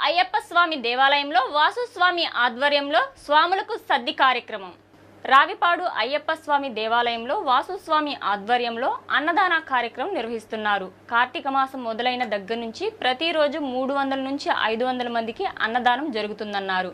అయ్యప్ప స్వామి దేవాలయంలో వాసు స్వామి ఆధ్వర్యంలో స్వాములకు సద్ది కార్యక్రమం. రావిపాడు అయ్యప్ప స్వామి దేవాలయంలో వాసు స్వామి ఆధ్వర్యంలో అన్నదాన కార్యక్రమం నిర్వహిస్తున్నారు. కార్తీక మాసం మొదలైన దగ్గర నుంచి ప్రతిరోజు 300 నుంచి 500 మందికి అన్నదానం జరుగుతుందన్నారు.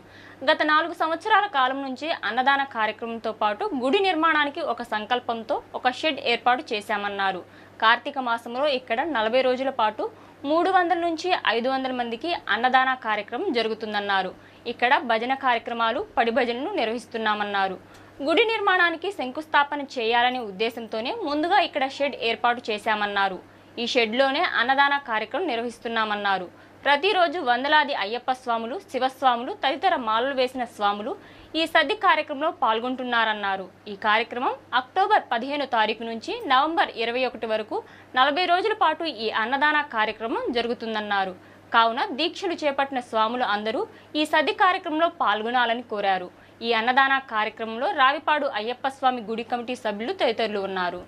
గత 4 సంవత్సరాల కాలం నుంచి అన్నదాన కార్యక్రమంతో పాటు గుడి నిర్మాణానికి ఒక సంకల్పంతో ఒక షెడ్ ఏర్పాటు చేశామన్నారు. కార్తీక మాసంలో ఇక్కడ 40 రోజుల పాటు 300 నుంచి 500 మందికి అన్నదాన కార్యక్రమం జరుగుతుందన్నారు. ఇక్కడ భజన కార్యక్రమాలు, పడి భజనలు నిర్వహిస్తున్నామన్నారు. గుడి నిర్మాణానికి శంకుస్థాపన చేయాలనే ఉద్దేశంతోనే ముందుగా ఇక్కడ షెడ్ ఏర్పాటు చేశామన్నారు. ఈ షెడ్లోనే అన్నదాన కార్యక్రమం నిర్వహిస్తున్నామన్నారు. ప్రతిరోజు వందలాది అయ్యప్ప స్వాములు, శివస్వాములు తదితర మాలలు వేసిన స్వాములు ఈ సద్ది కార్యక్రమంలో పాల్గొంటున్నారన్నారు. ఈ కార్యక్రమం అక్టోబర్ 15 తారీఖు నుంచి నవంబర్ 21 వరకు 40 రోజుల పాటు ఈ అన్నదాన కార్యక్రమం జరుగుతుందన్నారు. కావున దీక్షలు చేపట్టిన స్వాములు అందరూ ఈ సద్ది కార్యక్రమంలో పాల్గొనాలని కోరారు. ఈ అన్నదాన కార్యక్రమంలో రావిపాడు అయ్యప్ప స్వామి గుడి కమిటీ సభ్యులు తదితరులు ఉన్నారు.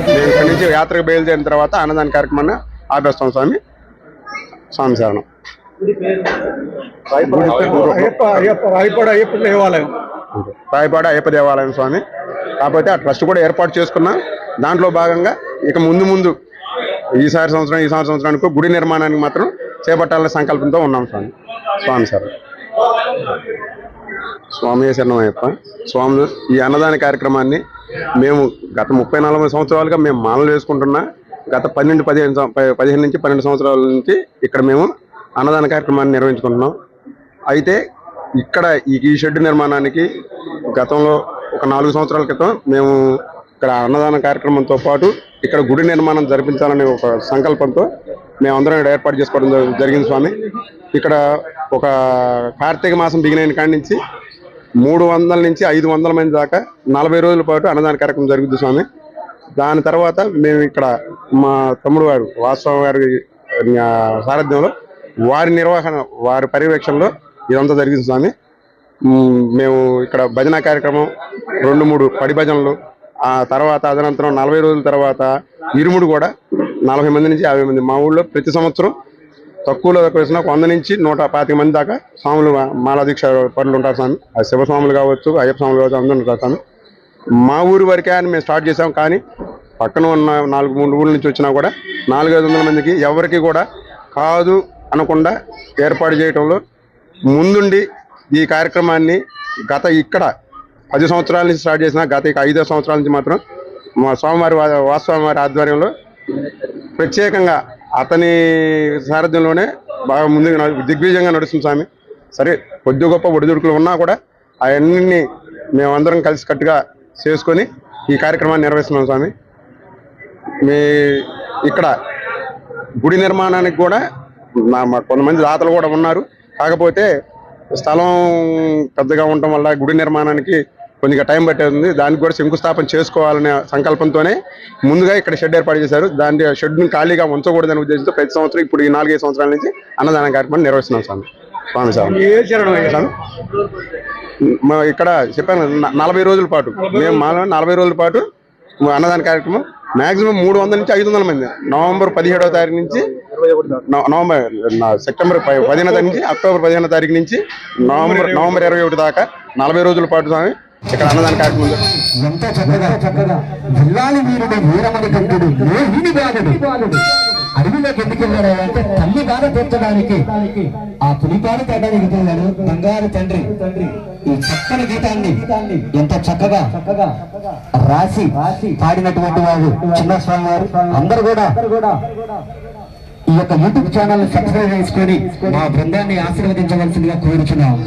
మేము ఇక్కడి నుంచి యాత్రకు బయలుదేరిన తర్వాత అన్నదాన కార్యక్రమాన్ని ఆపేస్తాం. స్వామి శరణం. రాయపాడు అయ్యప్ప దేవాలయం స్వామి. కాకపోతే ఆ ట్రస్ట్ కూడా ఏర్పాటు చేసుకున్నాం. దాంట్లో భాగంగా ఇక ముందు ఈ సంవత్సరానికి గుడి నిర్మాణానికి మాత్రం చేపట్టాలనే సంకల్పంతో ఉన్నాం స్వామి శరణం. స్వామి శరణం అయ్యప్ప. స్వాములు ఈ అన్నదాన కార్యక్రమాన్ని మేము గత 30-40 సంవత్సరాలుగా మేము మాలలు వేసుకుంటున్నా. గత 15 నుంచి 12 సంవత్సరాల నుంచి ఇక్కడ మేము అన్నదాన కార్యక్రమాన్ని నిర్వహించుకుంటున్నాం. అయితే ఇక్కడ ఈ షెడ్ నిర్మాణానికి గతంలో ఒక 4 సంవత్సరాల క్రితం మేము ఇక్కడ అన్నదాన కార్యక్రమంతో పాటు ఇక్కడ గుడి నిర్మాణం జరిపించాలనే ఒక సంకల్పంతో మేమందరం ఇక్కడ ఏర్పాటు చేసుకోవడం జరిగింది స్వామి. ఇక్కడ ఒక కార్తీక మాసం బిగినైన కాడి నుంచి 300 నుంచి 500 మంది దాకా 40 రోజుల పాటు అన్నదాన కార్యక్రమం జరుగుతుంది స్వామి. దాని తర్వాత మేము ఇక్కడ మా తమ్ముడు గారు వాస్తవ గారి సారథ్యంలో వారి నిర్వహణ, వారి పర్యవేక్షణలో ఇదంతా జరిగింది స్వామి. మేము ఇక్కడ భజన కార్యక్రమం 2-3 పడి భజనలు, ఆ తర్వాత అదనంతరం 40 రోజుల తర్వాత ఇరుముడు కూడా 40 మంది నుంచి 50 మంది. మా ఊళ్ళో ప్రతి సంవత్సరం తక్కువలో వేసిన 100 నుంచి 125 మంది దాకా స్వాములు మాలా దీక్ష పనులు ఉంటారు స్వామి. అది శివస్వాములు కావచ్చు, అయ్యప్ప స్వాములు కావచ్చు, అందరూ ఉంటారు స్వామి. మా ఊరి వరకే అని మేము స్టార్ట్ చేసాం. కానీ పక్కన ఉన్న 4-3 ఊళ్ళ నుంచి వచ్చినా కూడా 400-500 మందికి ఎవరికి కూడా కాదు అనకుండా ఏర్పాటు చేయడంలో ముందుండి ఈ కార్యక్రమాన్ని గత ఇక్కడ 10 సంవత్సరాల నుంచి స్టార్ట్ చేసిన గత 5 సంవత్సరాల నుంచి మాత్రం మా స్వామివారి వాస్వామివారి ఆధ్వర్యంలో ప్రత్యేకంగా అతని సారథ్యంలోనే బాగా ముందుగా దిగ్విజయంగా నడుస్తుంది స్వామి. సరే కొద్ది గొప్ప ఒడిదుడుకులు ఉన్నా కూడా అవన్నీ మేమందరం కలిసికట్టుగా చేసుకొని ఈ కార్యక్రమాన్ని నిర్వహిస్తున్నాం స్వామి. మీ ఇక్కడ గుడి నిర్మాణానికి కూడా కొంతమంది దాతలు కూడా ఉన్నారు. కాకపోతే స్థలం పెద్దగా ఉండటం వల్ల గుడి నిర్మాణానికి కొద్దిగా టైం పట్టేది. దానికి కూడా శంకుస్థాపన చేసుకోవాలనే సంకల్పంతోనే ముందుగా ఇక్కడ షెడ్ ఏర్పాటు చేశారు. దాని షెడ్ని ఖాళీగా ఉంచకూడదనే ఉద్దేశంతో ప్రతి సంవత్సరం ఇప్పుడు ఈ 4-5 సంవత్సరాల నుంచి అన్నదాన కార్యక్రమం నిర్వహిస్తున్నాం స్వామి. స్వామి ఇక్కడ చెప్పాను 40 రోజుల పాటు మేము 40 రోజుల పాటు అన్నదాన కార్యక్రమం మాక్సిమం 300 నుంచి 500 మంది నవంబర్ 17వ తారీఖు నుంచి సెప్టెంబర్ 15వ తారీఖు నుంచి అక్టోబర్ 15వ తారీఖు నుంచి నవంబర్ 21 దాకా 40 రోజుల పాటు స్వామి ఇక్కడ అన్నదాన కార్యక్రమం. ఎంత చక్కగా జిల్లాని వీరుడు వీరమణి కంటుడు అడవిలోకి ఎందుకు వెళ్ళాడు అంటే తల్లి బాధ తీర్చడానికి ఆ పులిపాడు తేడానికి వెళ్ళాడు బంగారు తండ్రి. ఈ చక్కని గీతాన్ని ఎంత చక్కగా రాసి పాడినటువంటి వారు చిన్న స్వామి వారు. అందరూ కూడా ఈ యొక్క యూట్యూబ్ ఛానల్ సబ్స్క్రైబ్ చేసుకొని మా బృందాన్ని ఆశీర్వదించవలసిందిగా కోరుచున్నాం.